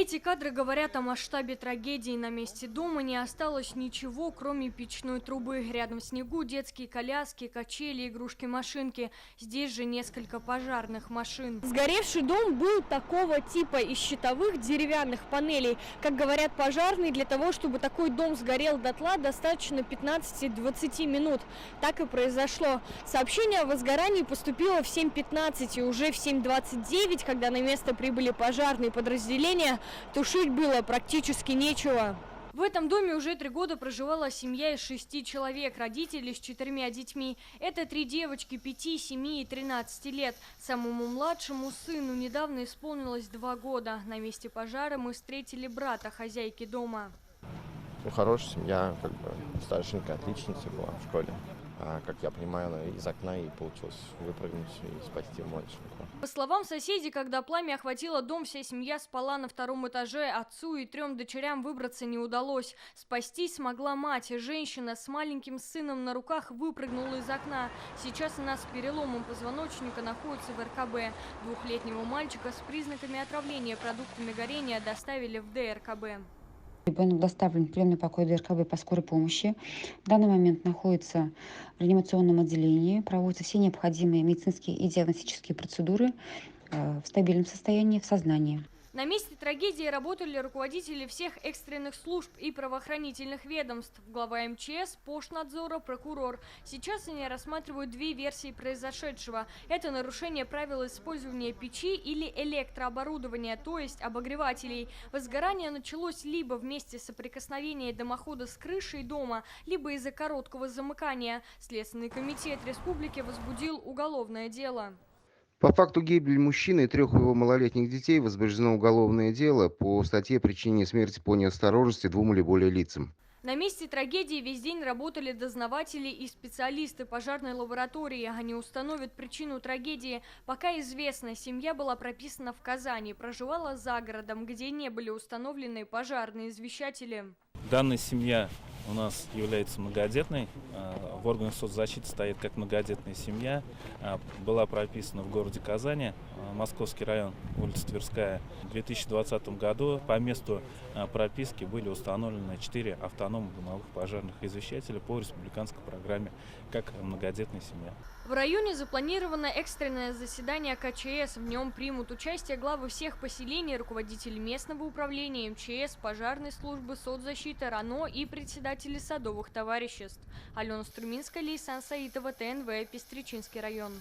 Эти кадры говорят о масштабе трагедии. На месте дома не осталось ничего, кроме печной трубы. Рядом в снегу детские коляски, качели, игрушки-машинки. Здесь же несколько пожарных машин. Сгоревший дом был такого типа, из щитовых деревянных панелей. Как говорят пожарные, для того, чтобы такой дом сгорел дотла, достаточно 15-20 минут. Так и произошло. Сообщение о возгорании поступило в 7:15, и уже в 7:29, когда на место прибыли пожарные подразделения, тушить было практически нечего. В этом доме уже 3 года проживала семья из 6 человек, родители с 4 детьми. Это 3 девочки 5, 7 и 13 лет. Самому младшему сыну недавно исполнилось 2 года. На месте пожара мы встретили брата хозяйки дома. Хорошая семья, старшенькая отличница была в школе. Как я понимаю, она из окна и получилось выпрыгнуть и спасти младшенькую. По словам соседей, когда пламя охватило дом, вся семья спала на 2-м этаже. Отцу и 3 дочерям выбраться не удалось. Спастись смогла мать. Женщина с маленьким сыном на руках выпрыгнула из окна. Сейчас она с переломом позвоночника находится в РКБ. 2-летнего мальчика с признаками отравления продуктами горения доставили в ДРКБ. Ребенок доставлен в приемный покой ДРКБ по скорой помощи. В данный момент находится в реанимационном отделении. Проводятся все необходимые медицинские и диагностические процедуры в стабильном состоянии, в сознании. На месте трагедии работали руководители всех экстренных служб и правоохранительных ведомств, глава МЧС, Пошнадзора, прокурор. Сейчас они рассматривают 2 версии произошедшего. Это нарушение правил использования печи или электрооборудования, то есть обогревателей. Возгорание началось либо вместе соприкосновения дымохода с крышей дома, либо из-за короткого замыкания. Следственный комитет республики возбудил уголовное дело. По факту гибели мужчины и 3 его малолетних детей возбуждено уголовное дело по статье «Причинение смерти по неосторожности 2 или более лицам». На месте трагедии весь день работали дознаватели и специалисты пожарной лаборатории. Они установят причину трагедии. Пока известно, семья была прописана в Казани, проживала за городом, где не были установлены пожарные извещатели. Данная семья у нас является многодетной. В органах соцзащиты стоит как многодетная семья. Была прописана в городе Казани, Московский район, улица Тверская. В 2020 году по месту прописки были установлены 4 автономных дымовых пожарных извещателя по республиканской программе как многодетная семья. В районе запланировано экстренное заседание КЧС. В нем примут участие главы всех поселений, руководители местного управления, МЧС, пожарной службы, соцзащиты, РАНО и председатели садовых товариществ. Алена Струминская, Лейсан Саитова, ТНВ, Пестричинский район.